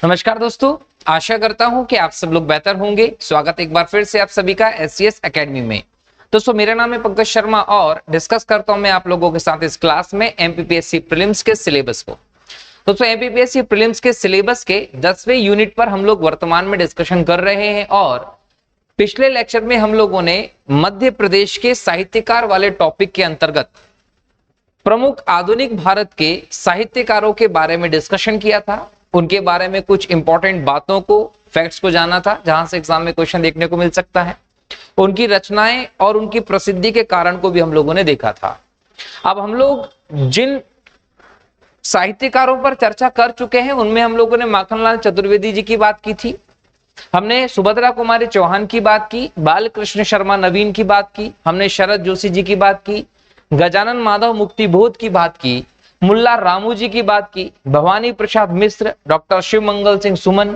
नमस्कार दोस्तों, आशा करता हूं कि आप सब लोग बेहतर होंगे। स्वागत एक बार फिर से आप सभी का एससीएस एकेडमी में। दोस्तों, मेरा नाम है पंकज शर्मा और डिस्कस करता हूं मैं आप लोगों के साथ इस क्लास में एमपीपीएससी प्रीलिम्स के सिलेबस को। दोस्तों, एमपीपीएससी प्रीलिम्स के सिलेबस के 10वें यूनिट पर हम लोग वर्तमान में डिस्कशन कर रहे हैं और पिछले लेक्चर में हम लोगों ने मध्य प्रदेश के साहित्यकार वाले टॉपिक के अंतर्गत प्रमुख आधुनिक भारत के साहित्यकारों के बारे में डिस्कशन किया था। उनके बारे में कुछ इंपॉर्टेंट बातों को, फैक्ट्स को जाना था, जहां से एग्जाम में क्वेश्चन देखने को मिल सकता है। उनकी रचनाएं और उनकी प्रसिद्धि के कारण को भी हम लोगों ने देखा था। अब हम लोग जिन साहित्यकारों पर चर्चा कर चुके हैं उनमें हम लोगों ने माखनलाल चतुर्वेदी जी की बात की थी, हमने सुभद्रा कुमारी चौहान की बात की, बालकृष्ण शर्मा नवीन की बात की, हमने शरद जोशी जी की बात की, गजानन माधव मुक्तिबोध की बात की, मुल्ला रामू जी की बात की, भवानी प्रसाद मिश्र, डॉक्टर शिव मंगल सिंह सुमन,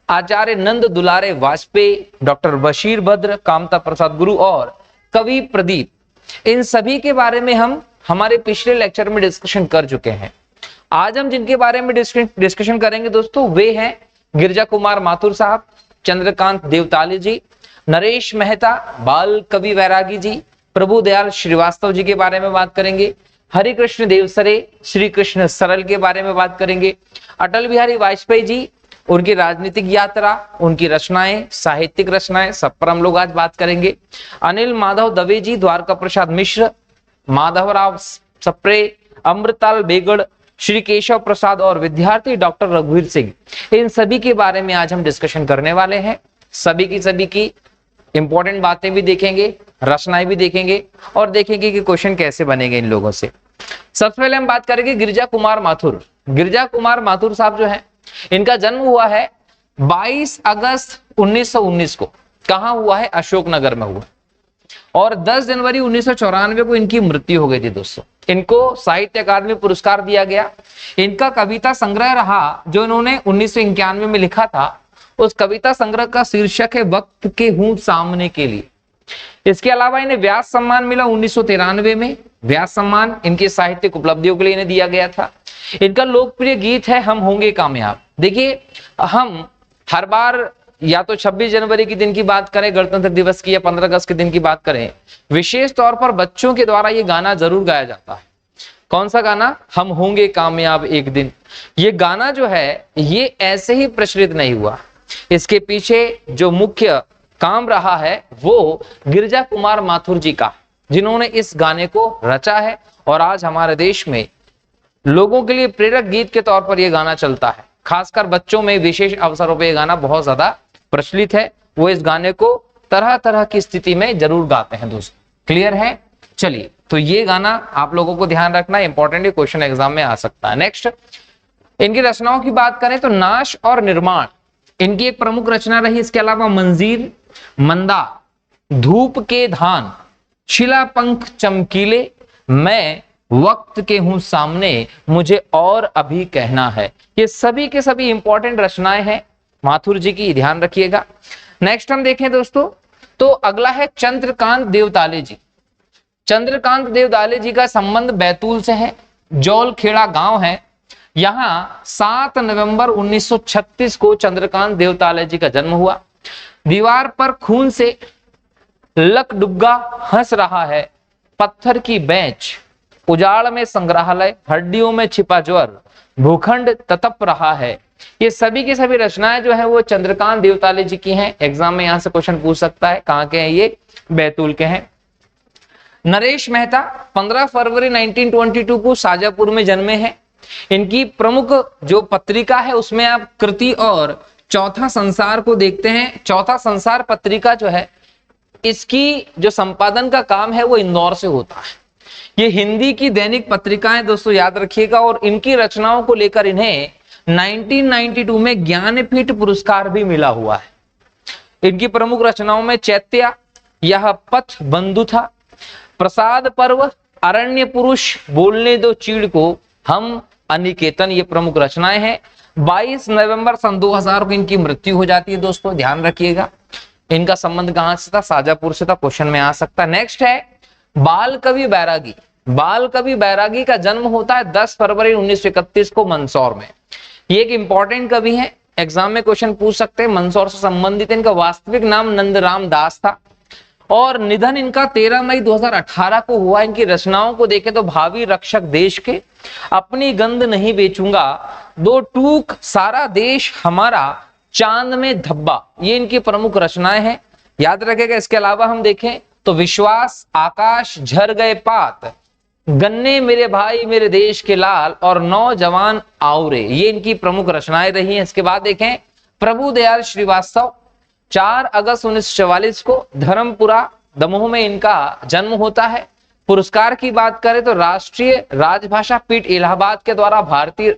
आचार्य नंद दुलारे वाजपेयी, डॉक्टर बशीर भद्र, कामता प्रसाद गुरु और कवि प्रदीप। इन सभी के बारे में हम हमारे पिछले लेक्चर में डिस्कशन कर चुके हैं। आज हम जिनके बारे में डिस्कशन करेंगे दोस्तों, वे हैं गिरिजा कुमार माथुर साहब, चंद्रकांत देवताली जी, नरेश मेहता, बाल कवि बैरागी जी, प्रभु दयाल श्रीवास्तव जी के बारे में बात करेंगे, हरिकृष्ण देवसरे, श्री कृष्ण सरल के बारे में बात करेंगे, अटल बिहारी वाजपेयी जी, उनकी राजनीतिक यात्रा, उनकी रचनाएं, साहित्यिक रचनाएं, सब पर हम लोग आज बात करेंगे। अनिल माधव दवे जी, द्वारका प्रसाद मिश्र, माधवराव सप्रे, अमृताल बेगड़, श्री केशव प्रसाद और विद्यार्थी डॉक्टर रघुवीर सिंह, इन सभी के बारे में आज हम डिस्कशन करने वाले हैं। सभी की इंपॉर्टेंट बातें भी देखेंगे, रचनाएं भी देखेंगे और देखेंगे कि क्वेश्चन कैसे बनेंगे इन लोगों से। सबसे पहले हम बात करेंगे गिरिजा कुमार माथुर। गिरिजा कुमार माथुर साहब जो है, इनका जन्म हुआ है 22 अगस्त 1919 को। कहां हुआ है? अशोकनगर में हुआ और 10 जनवरी 1994 को इनकी मृत्यु हो गई थी। दोस्तों, इनको साहित्य अकादमी पुरस्कार दिया गया। इनका कविता संग्रह रहा जो इन्होंने 1991 में लिखा था। उस कविता संग्रह का शीर्षक है वक्त के हूं सामने के लिए। इसके अलावा इन्हें व्यास सम्मान मिला 1993 में। व्यास सम्मान इनकी साहित्यिक उपलब्धियों के लिए इन्हें दिया गया था। इनका लोकप्रिय गीत है हम होंगे कामयाब। देखिए, हम हर बार या तो 26 जनवरी के दिन की बात करें, गणतंत्र दिवस की, या 15 अगस्त के दिन की बात करें, विशेष तौर पर बच्चों के द्वारा ये गाना जरूर गाया जाता है। कौन सा गाना? हम होंगे कामयाब एक दिन। ये गाना जो है ये ऐसे ही प्रचलित नहीं हुआ। इसके पीछे जो मुख्य काम रहा है वो गिरिजा कुमार माथुर जी का, जिन्होंने इस गाने को रचा है और आज हमारे देश में लोगों के लिए प्रेरक गीत के तौर पर यह गाना चलता है। खासकर बच्चों में विशेष अवसरों पर यह गाना बहुत ज्यादा प्रचलित है। वो इस गाने को तरह तरह की स्थिति में जरूर गाते हैं। दोस्तों, क्लियर है? चलिए, तो ये गाना आप लोगों को ध्यान रखना, इंपॉर्टेंट क्वेश्चन एग्जाम में आ सकता है। नेक्स्ट, इनकी रचनाओं की बात करें तो नाश और निर्माण इनकी एक प्रमुख रचना रही। इसके अलावा मंजीर, मंदा, धूप के धान, शिला पंख चमकीले, मैं वक्त के हूं सामने, मुझे और अभी कहना है। ये सभी के सभी इंपॉर्टेंट रचनाएं हैं माथुर जी की, ध्यान रखिएगा। नेक्स्ट हम देखें दोस्तों, तो अगला है चंद्रकांत देवताले जी। चंद्रकांत देवताले जी का संबंध बैतूल से है। जौलखेड़ा गांव है। यहां 7 नवंबर 1936 को चंद्रकांत देवताले जी का जन्म हुआ। दीवार पर खून से लकडुग्गा हंस रहा है, पत्थर की बेंच, उजाड़ में संग्रहालय, हड्डियों में छिपा ज्वर, भूखंड ततप रहा है। ये सभी की सभी रचनाएं जो है वो चंद्रकांत देवताले जी की हैं। एग्जाम में यहां से क्वेश्चन पूछ सकता है। कहां के हैं ये? बैतूल के हैं। नरेश मेहता 15 फरवरी 1922 को शाजापुर में जन्मे हैं। इनकी प्रमुख जो पत्रिका है उसमें आप कृति और चौथा संसार को देखते हैं। चौथा संसार पत्रिका जो है, इसकी जो संपादन का काम है वो इंदौर से होता है। ये हिंदी की दैनिक पत्रिकाएं दोस्तों, याद रखिएगा। और इनकी रचनाओं को लेकर इन्हें 1992 में ज्ञानपीठ पुरस्कार भी मिला हुआ है। इनकी प्रमुख रचनाओं में चैत्या, यह पथ बंधु था, प्रसाद पर्व, अरण्य पुरुष, बोलने दो चीड़ को, हम अनिकेतन, ये प्रमुख रचनाएं हैं। 22 नवंबर सन 2000 को इनकी मृत्यु हो जाती है। दोस्तों, ध्यान रखिएगा। इनका संबंध कहां से था? शाजापुर से था। क्वेश्चन में आ सकता है। नेक्स्ट है बाल कवि बैरागी। बाल कवि बैरागी का जन्म होता है 10 फरवरी 1931 को मंदसौर में। ये एक इंपॉर्टेंट कवि है। एग्जाम में क्वेश्चन पूछ सकते हैं। मंदसौर से संबंधित इनका वास्तविक नाम नंदराम दास था और निधन इनका 13 मई 2018 को हुआ। इनकी रचनाओं को देखें तो भावी रक्षक देश के, अपनी गंध नहीं बेचूंगा, दो टूक सारा देश हमारा, चांद में धब्बा, ये इनकी प्रमुख रचनाएं हैं, याद रखेगा। इसके अलावा हम देखें तो विश्वास, आकाश, झर गए पात, गन्ने मेरे भाई मेरे देश के लाल और नौजवान आवरे, ये इनकी प्रमुख रचनाएं रही हैं। इसके बाद देखें प्रभुदयाल श्रीवास्तव, 4 अगस्त 1944 को धर्मपुरा दमोह में इनका जन्म होता है। पुरस्कार की बात करें तो राष्ट्रीय राजभाषा पीठ इलाहाबाद के द्वारा भारतीय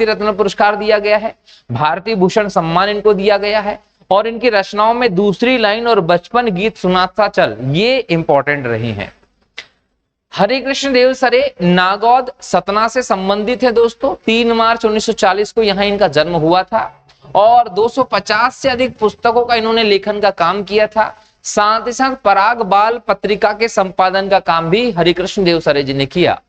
रत्न पुरस्कार दिया गया है, भारतीय भूषण सम्मान इनको दिया गया है और इनकी रचनाओं में दूसरी लाइन और बचपन गीत सुनाता चल, ये इंपॉर्टेंट रही हैं। हरे कृष्ण देव सरे नागौद सतना से संबंधित है दोस्तों। 3 मार्च 1940 को यहाँ इनका जन्म हुआ था और 250 से अधिक पुस्तकों का इन्होंने लेखन का काम किया था। साथ ही साथ पराग बाल पत्रिका के संपादन का काम भी हरिकृष्ण देव सरे जी ने किया।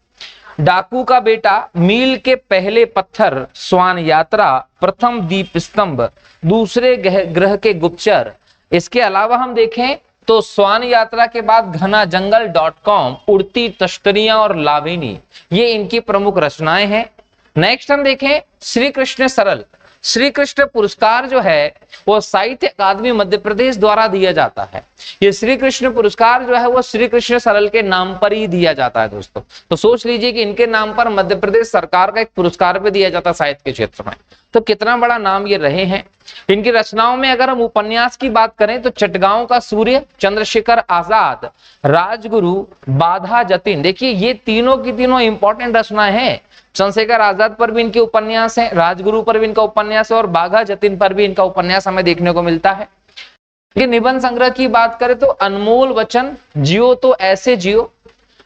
डाकू का बेटा, मील के पहले पत्थर, स्वान यात्रा, प्रथम दीप स्तंभ, दूसरे ग्रह के गुप्तचर। इसके अलावा हम देखें तो स्वान यात्रा के बाद घना जंगल.com, उड़ती तश्तरियां और लाविनी, ये इनकी प्रमुख रचनाएं हैं। नेक्स्ट हम देखें श्री कृष्ण सरल। श्री कृष्ण पुरस्कार जो है वो साहित्य अकादमी मध्य प्रदेश द्वारा दिया जाता है। ये श्री कृष्ण पुरस्कार जो है वो श्री कृष्ण सरल के नाम पर ही दिया जाता है दोस्तों। तो सोच लीजिए कि इनके नाम पर मध्य प्रदेश सरकार का एक पुरस्कार भी दिया जाता है साहित्य के क्षेत्र में, तो कितना बड़ा नाम ये रहे हैं। इनकी रचनाओं में अगर हम उपन्यास की बात करें तो चटगांव का सूर्य, चंद्रशेखर आजाद, राजगुरु, बाधा जतिन, देखिए ये तीनों की तीनों इंपॉर्टेंट रचनाएं हैं। चंद्रशेखर आजाद पर भी इनके उपन्यास है, राजगुरु पर भी इनका उपन्यास है और बाघा जतिन पर भी इनका उपन्यास हमें देखने को मिलता है। ये निबंध संग्रह की बात करें तो अनमोल वचन, जियो तो ऐसे जियो,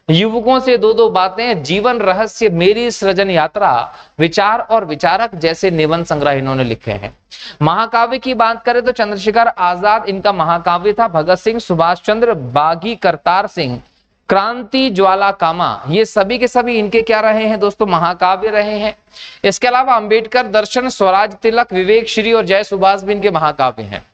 युवकों से 2-2 बातें, जीवन रहस्य, मेरी सृजन यात्रा, विचार और विचारक जैसे निबंध संग्रह इन्होंने लिखे हैं। महाकाव्य की बात करें तो चंद्रशेखर आजाद इनका महाकाव्य था, भगत सिंह, सुभाष चंद्र, बागी करतार सिंह, क्रांति ज्वाला कामा, ये सभी के सभी इनके क्या रहे हैं दोस्तों, महाकाव्य रहे हैं। इसके अलावा अंबेडकर दर्शन, स्वराज तिलक, विवेक श्री और जय सुभाष भी इनके महाकाव्य हैं।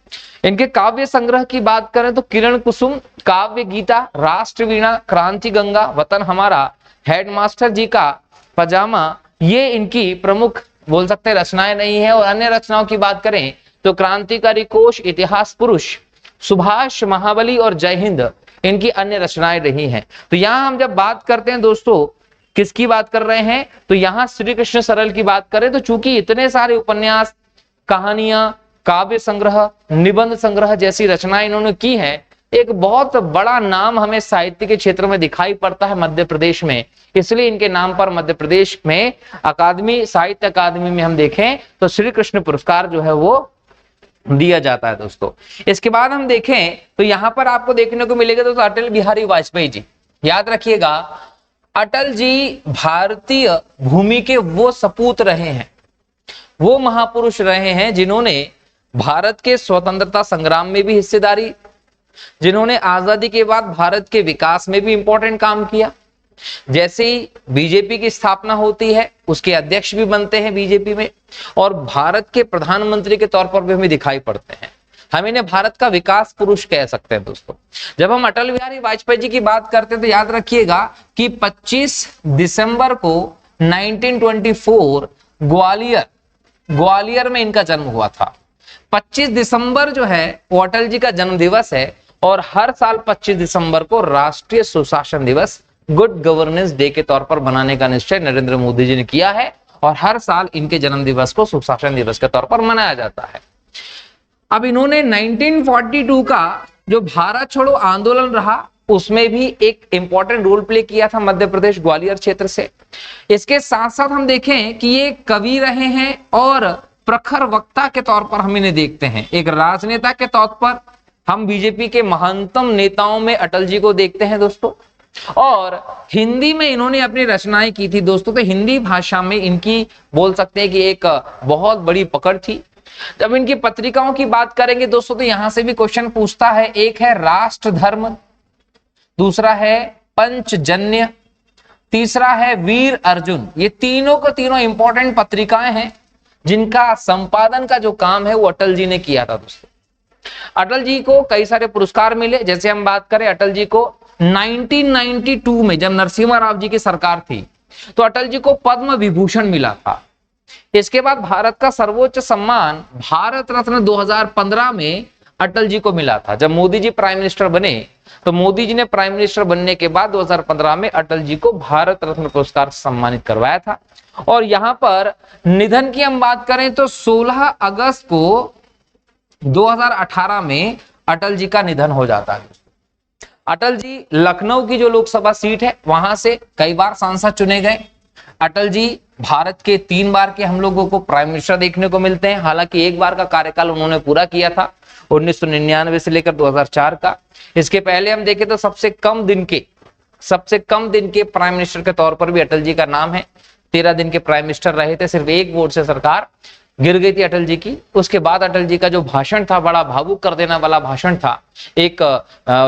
इनके काव्य संग्रह की बात करें तो किरण कुसुम, काव्य गीता, राष्ट्र वीणा, क्रांति गंगा, वतन हमारा, हेडमास्टर जी का पजामा, ये इनकी प्रमुख बोल सकते हैं रचनाएं नहीं है। और अन्य रचनाओं की बात करें तो क्रांतिकारी कोश, इतिहास पुरुष, सुभाष, महाबली और जय हिंद इनकी अन्य रचनाएं रही हैं। तो यहाँ हम जब बात करते हैं दोस्तों किसकी बात कर रहे हैं, तो यहाँ श्री कृष्ण सरल की बात करें तो चूंकि इतने सारे उपन्यास, कहानियां, काव्य संग्रह, निबंध संग्रह जैसी रचनाएं इन्होंने की हैं, एक बहुत बड़ा नाम हमें साहित्य के क्षेत्र में दिखाई पड़ता है मध्य प्रदेश में। इसलिए इनके नाम पर मध्य प्रदेश में अकादमी, साहित्य अकादमी में हम देखें तो श्री कृष्ण पुरस्कार जो है वो दिया जाता है दोस्तों। इसके बाद हम देखें तो यहां पर आपको देखने को मिलेगा दोस्तों अटल बिहारी वाजपेयी जी। याद रखिएगा अटल जी भारतीय भूमि के वो सपूत रहे हैं, वो महापुरुष रहे हैं जिन्होंने भारत के स्वतंत्रता संग्राम में भी हिस्सेदारी, जिन्होंने आजादी के बाद भारत के विकास में भी इंपॉर्टेंट काम किया। जैसे ही बीजेपी की स्थापना होती है उसके अध्यक्ष भी बनते हैं बीजेपी में और भारत के प्रधानमंत्री के तौर पर भी हमें दिखाई पड़ते हैं। हम इन्हें भारत का विकास पुरुष कह सकते हैं दोस्तों। जब हम अटल बिहारी वाजपेयी जी की बात करते हैं तो याद रखिएगा कि 25 दिसंबर को 1924 ग्वालियर में इनका जन्म हुआ था। 25 दिसंबर जो है वो अटल जी का जन्म दिवस है और हर साल 25 दिसंबर को राष्ट्रीय सुशासन दिवस, गुड गवर्नेंस डे के तौर पर बनाने का निश्चय नरेंद्र मोदी जी ने किया है और हर साल इनके जन्म दिवस को सुशासन दिवस के तौर पर मनाया जाता है। अब इन्होंने 1942 का जो भारत छोड़ो आंदोलन रहा उसमें भी एक इंपॉर्टेंट रोल प्ले किया था मध्य प्रदेश ग्वालियर क्षेत्र से। इसके साथ साथ हम देखें कि ये कवि रहे हैं और प्रखर वक्ता के तौर पर हम इन्हें देखते हैं। एक राजनेता के तौर पर हम बीजेपी के महानतम नेताओं में अटल जी को देखते हैं दोस्तों। और हिंदी में इन्होंने अपनी रचनाएं की थी दोस्तों, तो हिंदी भाषा में इनकी बोल सकते हैं कि एक बहुत बड़ी पकड़ थी। जब इनकी पत्रिकाओं की बात करेंगे दोस्तों तो यहां से भी क्वेश्चन पूछता है। एक है राष्ट्र धर्म, दूसरा है पंचजन्य, तीसरा है वीर अर्जुन। ये तीनों को तीनों इंपॉर्टेंट पत्रिकाएं हैं जिनका संपादन का जो काम है वो अटल जी ने किया था दोस्तों। अटल जी को कई सारे पुरस्कार मिले, जैसे हम बात करें अटल जी को 1992 में जब नरसिम्हा राव जी की सरकार थी तो अटल जी को पद्म विभूषण मिला था। इसके बाद भारत का सर्वोच्च सम्मान भारत रत्न 2015 में अटल जी को मिला था। जब मोदी जी प्राइम मिनिस्टर बने तो मोदी जी ने प्राइम मिनिस्टर बनने के बाद 2015 में अटल जी को भारत रत्न पुरस्कार से सम्मानित करवाया था। और यहां पर निधन की हम बात करें तो 16 अगस्त को 2018 में अटल जी का निधन हो जाता है। अटल जी लखनऊ की जो लोकसभा सीट है वहां से कई बार सांसद चुने गए। अटल जी भारत के 3 बार के हम लोगों को प्राइम मिनिस्टर देखने को मिलते हैं। हालांकि एक बार का कार्यकाल उन्होंने पूरा किया था 1999 से लेकर 2004 का। इसके पहले हम देखें तो सबसे कम दिन के प्राइम मिनिस्टर के तौर पर भी अटल जी का नाम है। 13 दिन के प्राइम मिनिस्टर रहे थे, सिर्फ एक वोट से सरकार गिर गई थी अटल जी की। उसके बाद अटल जी का जो भाषण था बड़ा भावुक कर देने वाला भाषण था। एक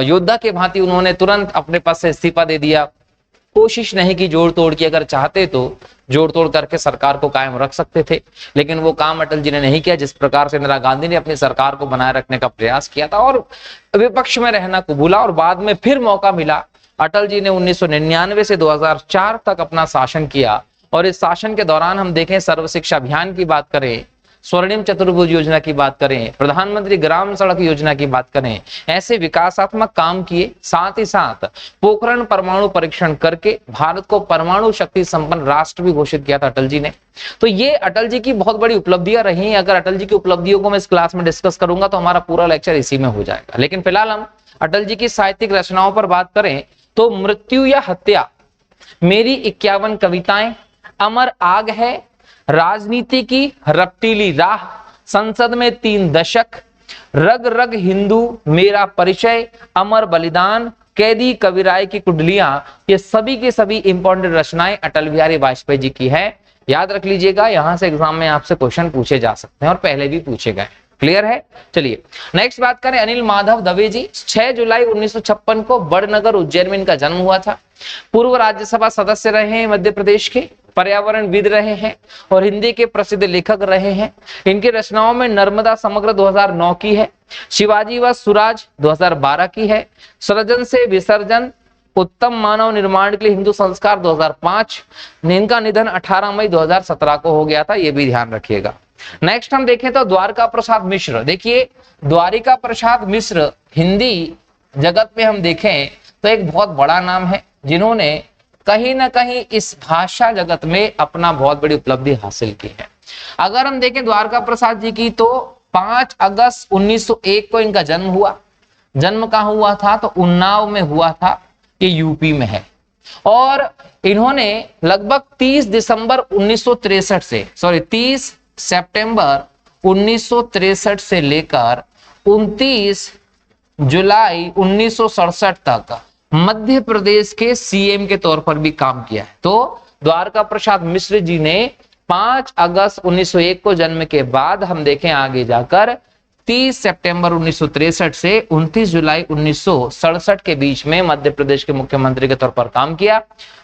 योद्धा के भांति उन्होंने तुरंत अपने पद से इस्तीफा दे दिया, कोशिश नहीं की जोड़ तोड़ की। अगर चाहते तो जोड़ तोड़ करके सरकार को कायम रख सकते थे, लेकिन वो काम अटल जी ने नहीं किया। जिस प्रकार से इंदिरा गांधी ने अपनी सरकार को बनाए रखने का प्रयास किया था और विपक्ष में रहना कबूला, और बाद में फिर मौका मिला। अटल जी ने 1999 से 2004 तक अपना शासन किया। और इस शासन के दौरान हम देखें, सर्व शिक्षा अभियान की बात करें, स्वर्णिम चतुर्भुज योजना की बात करें, प्रधानमंत्री ग्राम सड़क योजना की बात करें, ऐसे विकासात्मक काम किए। साथ ही साथ पोखरण परमाणु परीक्षण करके भारत को परमाणु शक्ति संपन्न राष्ट्र भी घोषित किया था अटल जी ने। तो ये अटल जी की बहुत बड़ी उपलब्धियां रही हैं। अगर अटल जी की उपलब्धियों को मैं इस क्लास में डिस्कस करूंगा तो हमारा पूरा लेक्चर इसी में हो जाएगा। लेकिन फिलहाल हम अटल जी की साहित्यिक रचनाओं पर बात करें तो मृत्यु या हत्या, मेरी 51 कविताएं, अमर आग है, राजनीति की रपटीली राह, संसद में 3 दशक, रग रग हिंदू मेरा परिचय, अमर बलिदान, कैदी कविराय की कुंडलियां, ये सभी के सभी इंपॉर्टेंट रचनाएं अटल बिहारी वाजपेयी जी की है। याद रख लीजिएगा, यहां से एग्जाम में आपसे क्वेश्चन पूछे जा सकते हैं और पहले भी पूछे गए। क्लियर है? चलिए नेक्स्ट बात करें अनिल माधव दवे जी। 6 जुलाई 1956 को बड़नगर उज्जैन में इनका जन्म हुआ था। पूर्व राज्यसभा सदस्य रहे हैं मध्य प्रदेश के, पर्यावरणविद रहे हैं और हिंदी के प्रसिद्ध लेखक रहे हैं। इनकी रचनाओं में नर्मदा समग्र 2009 की है, शिवाजी व सुराज 2012 की है, सृजन से विसर्जन उत्तम मानव निर्माण के लिए हिंदू संस्कार 2005। इनका निधन 18 मई 2017 को हो गया था, ये भी ध्यान रखिएगा। नेक्स्ट हम देखें तो द्वारका प्रसाद मिश्र। देखिए द्वारिका प्रसाद मिश्र हिंदी जगत में हम देखें तो एक बहुत बड़ा नाम है, जिन्होंने कहीं ना कहीं इस भाषा जगत में अपना बहुत बड़ी उपलब्धि हासिल की है। अगर हम देखें द्वारका प्रसाद जी की तो 5 अगस्त 1901 को इनका जन्म हुआ। जन्म कहाँ हुआ था तो उन्नाव में हुआ था, ये यूपी में है। और इन्होंने लगभग 30 सितंबर 1963 से लेकर 29 जुलाई 1967 तक मध्य प्रदेश के सीएम के तौर पर भी काम किया है। तो द्वारका प्रसाद मिश्र जी ने 5 अगस्त 1901 को जन्म के बाद हम देखें आगे जाकर 30 सितंबर 1963 से 29 जुलाई 1967 के बीच में मध्य प्रदेश के मुख्यमंत्री के तौर पर काम किया।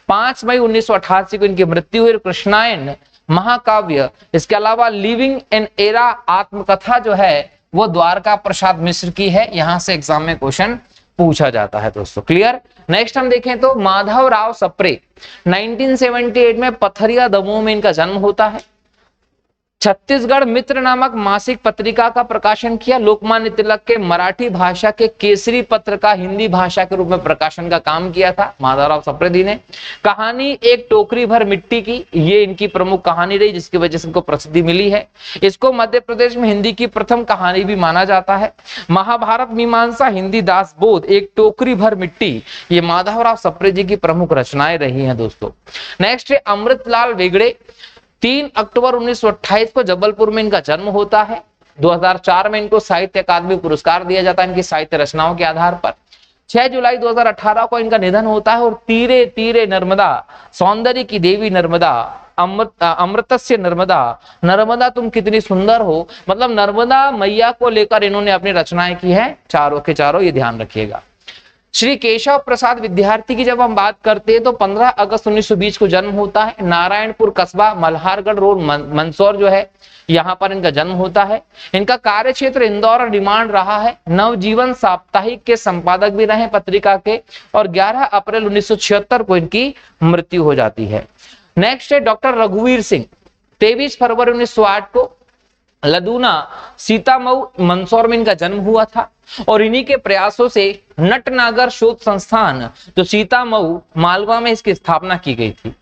5 मई 1988 को इनकी मृत्यु हुई। कृष्णायन महाकाव्य, इसके अलावा लिविंग एन एरा आत्मकथा जो है वो द्वारका प्रसाद मिश्र की है। यहां से एग्जाम में क्वेश्चन पूछा जाता है दोस्तों। क्लियर? नेक्स्ट हम देखें तो माधव राव सप्रे 1978 में पथरिया दमोह में इनका जन्म होता है। छत्तीसगढ़ मित्र नामक मासिक पत्रिका का प्रकाशन किया। लोकमान्य तिलक के मराठी भाषा के केसरी पत्र का हिंदी भाषा के रूप में प्रकाशन का काम किया था माधवराव सप्रे जी ने। कहानी एक टोकरी भर मिट्टी की, ये इनकी प्रमुख कहानी रही जिसकी वजह से इनको प्रसिद्धि मिली है। इसको मध्य प्रदेश में हिंदी की प्रथम कहानी भी माना जाता है। महाभारत मीमांसा हिंदी दासबोध एक टोकरी भर मिट्टी, ये माधवराव सप्रे जी की प्रमुख रचनाएं रही हैं दोस्तों। नेक्स्ट है अमृतलाल वेगड़े। 3 अक्टूबर 1928 को जबलपुर में इनका जन्म होता है। 2004 में इनको साहित्य अकादमी पुरस्कार दिया जाता है इनकी साहित्य रचनाओं के आधार पर। 6 जुलाई 2018 को इनका निधन होता है। और तीरे तीरे नर्मदा, सौंदर्य की देवी नर्मदा, अमृतस्य नर्मदा, नर्मदा तुम कितनी सुंदर हो, मतलब नर्मदा मैया को लेकर इन्होंने अपनी रचनाएं की है चारों के चारों, ये ध्यान रखिएगा। श्री केशव प्रसाद विद्यार्थी की जब हम बात करते हैं तो 15 अगस्त 1920 को जन्म होता है। नारायणपुर कस्बा मल्हारगढ़ रोड मंदसौर जो है यहाँ पर इनका जन्म होता है। इनका कार्य क्षेत्र इंदौर और डिमांड रहा है। नवजीवन साप्ताहिक के संपादक भी रहे पत्रिका के, और 11 अप्रैल 1976 को इनकी मृत्यु हो जाती है। नेक्स्ट है डॉक्टर रघुवीर सिंह। 23 फरवरी 1908 को लदूना सीतामऊ मंदसौर में इनका जन्म हुआ था, और इन्हीं के प्रयासों से नटनागर शोध संस्थान जो सीतामऊ मालवा में इसकी स्थापना की गई थी।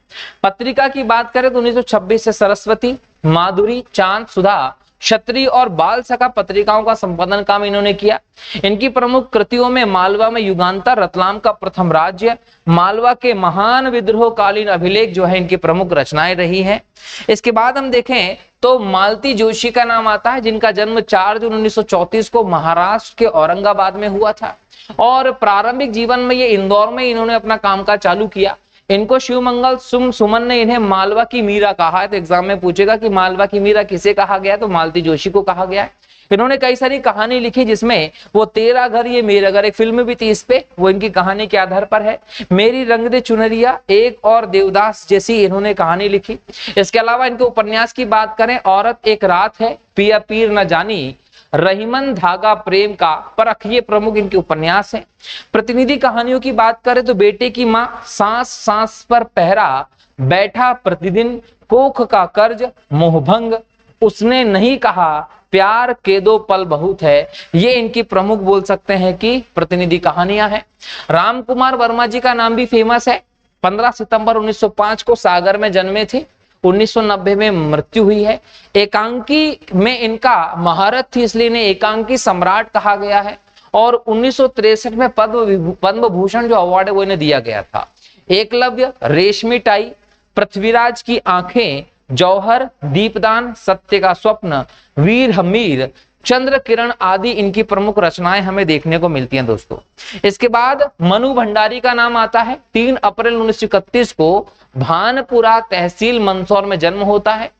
पत्रिका की बात करें तो 1926 से सरस्वती, माधुरी, चांद, सुधा, क्षत्रिय और बाल सखा पत्रिकाओं का संपादन काम इन्होंने किया। इनकी प्रमुख कृतियों में मालवा में युगांतर, रतलाम का प्रथम राज्य, मालवा के महान विद्रोह कालीन अभिलेख जो है इनकी प्रमुख रचनाएं रही हैं। इसके बाद हम देखें तो मालती जोशी का नाम आता है, जिनका जन्म 4 जून 1934 को महाराष्ट्र के औरंगाबाद में हुआ था, और प्रारंभिक जीवन में ये इंदौर में इन्होंने अपना कामकाज चालू किया। इनको शिवमंगल सुमन ने इन्हें मालवा की मीरा कहा है, तो एग्जाम में पूछेगा कि मालवा की मीरा किसे कहा गया, तो मालती जोशी को कहा गया है। इन्होंने कई सारी कहानी लिखी, जिसमें वो तेरा घर ये मेरा घर, एक फिल्म भी थी इस पे, वो इनकी कहानी के आधार पर है। मेरी रंग दे चुनरिया, एक और देवदास जैसी इन्होंने कहानी लिखी। इसके अलावा इनके उपन्यास की बात करें, औरत एक रात है, पिया पीर न जानी, रहीमन धागा प्रेम का परख, ये प्रमुख इनके उपन्यास हैं। प्रतिनिधि कहानियों की बात करें तो बेटे की मां, सांस सांस पर पहरा, बैठा प्रतिदिन, कोख का कर्ज, मोहभंग, उसने नहीं कहा, प्यार के दो पल बहुत है, ये इनकी प्रमुख बोल सकते हैं कि प्रतिनिधि कहानियां हैं। राम कुमार वर्मा जी का नाम भी फेमस है। 15 सितंबर 1905 को सागर में जन्मे थे, 1990 में मृत्यु हुई है। एकांकी में इनका महारत थी, इसलिए इन्हें एकांकी सम्राट कहा गया है, और 1963 में पद्म भूषण जो अवार्ड है वो इन्हें दिया गया था। एकलव्य, रेशमी टाई, पृथ्वीराज की आंखें, जौहर, दीपदान, सत्य का स्वप्न, वीर हमीर, चंद्र किरण आदि इनकी प्रमुख रचनाएं हमें देखने को मिलती हैं दोस्तों। इसके बाद मनु भंडारी का नाम आता है। 3 अप्रैल 1931 को भानपुरा तहसील मंदसौर में जन्म होता है।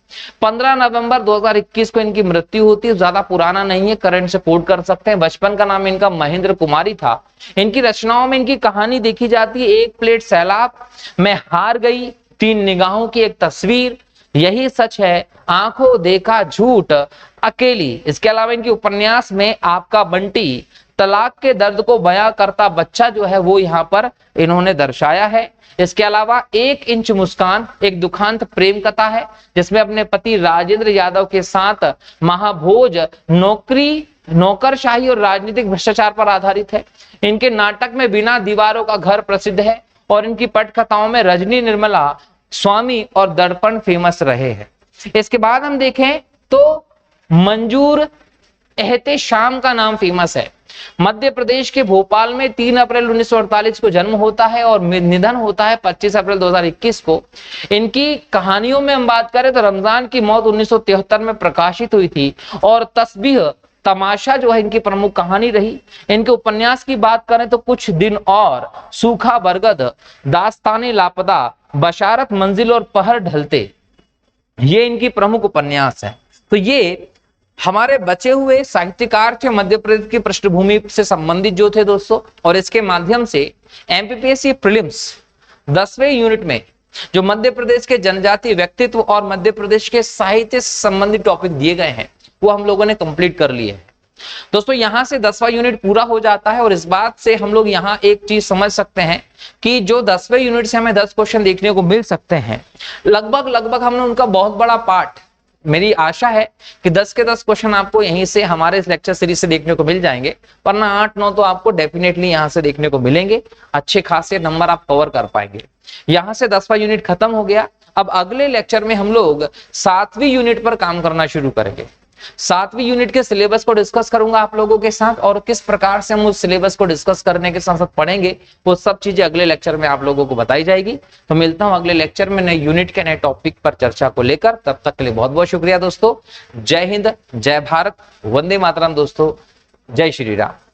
15 नवंबर 2021 को इनकी मृत्यु होती है। ज्यादा पुराना नहीं है, करंट से कोट कर सकते हैं। बचपन का नाम इनका महेंद्र कुमारी था। इनकी रचनाओं में इनकी कहानी देखी जाती है, एक प्लेट सैलाब, मैं हार गई, 3 निगाहों की एक तस्वीर, यही सच है, आंखों देखा झूठ, अकेली। इसके अलावा इनके उपन्यास में आपका बंटी, तलाक के दर्द को बयां करता बच्चा जो है वो यहाँ पर इन्होंने दर्शाया है। इसके अलावा 1 इंच मुस्कान एक दुखांत प्रेम कथा है, जिसमें अपने पति राजेंद्र यादव के साथ महाभोज नौकरशाही और राजनीतिक भ्रष्टाचार पर आधारित है। इनके नाटक में बिना दीवारों का घर प्रसिद्ध है, और इनकी पटकथाओं में रजनी निर्मला, स्वामी और दर्पण फेमस रहे हैं। इसके बाद हम देखें तो मंजूर एहतेशाम का नाम फेमस है। मध्य प्रदेश के भोपाल में 3 अप्रैल 1948 को जन्म होता है और निधन होता है 25 अप्रैल 2021 को। इनकी कहानियों में हम बात करें तो रमजान की मौत 1973 में प्रकाशित हुई थी, और तस्बीह तमाशा जो है इनकी प्रमुख कहानी रही। इनके उपन्यास की बात करें तो कुछ दिन और, सूखा बरगद, दास्ताने लापता, बशारत मंजिल और पहर ढलते, ये इनकी प्रमुख उपन्यास है। तो ये हमारे बचे हुए साहित्यकार थे मध्य प्रदेश की पृष्ठभूमि से संबंधित जो थे दोस्तों, और इसके माध्यम से एमपीपीएससी प्रीलिम्स 10वें यूनिट में जो मध्य प्रदेश के जनजातीय व्यक्तित्व और मध्य प्रदेश के साहित्य से संबंधित टॉपिक दिए गए हैं वो हम लोगों ने कंप्लीट कर लिए हैं दोस्तों। यहां से 10वां यूनिट पूरा हो जाता है, और इस बात से हम लोग यहां एक चीज समझ सकते हैं कि जो 10वें यूनिट से हमें 10 क्वेश्चन देखने को मिल सकते हैं, लगभग हमने उनका बहुत बड़ा पार्ट, मेरी आशा है कि 10 के 10 क्वेश्चन आपको यहीं से हमारे इस लेक्चर सीरीज से देखने को मिल जाएंगे, वरना 8-9 तो आपको डेफिनेटली यहां से देखने को मिलेंगे। अच्छे खासे नंबर आप कवर कर पाएंगे। यहां से 10वां यूनिट खत्म हो गया। अब अगले लेक्चर में हम लोग 7वीं यूनिट पर काम करना शुरू करेंगे। 7वीं यूनिट के सिलेबस को डिस्कस करूंगा आप लोगों के साथ, और किस प्रकार से हम उस सिलेबस को डिस्कस करने के साथ साथ पढ़ेंगे वो सब चीजें अगले लेक्चर में आप लोगों को बताई जाएगी। तो मिलता हूं अगले लेक्चर में नए यूनिट के नए टॉपिक पर चर्चा को लेकर। तब तक के लिए बहुत बहुत शुक्रिया दोस्तों। जय हिंद, जय भारत, वंदे मातरम दोस्तों, जय श्री राम।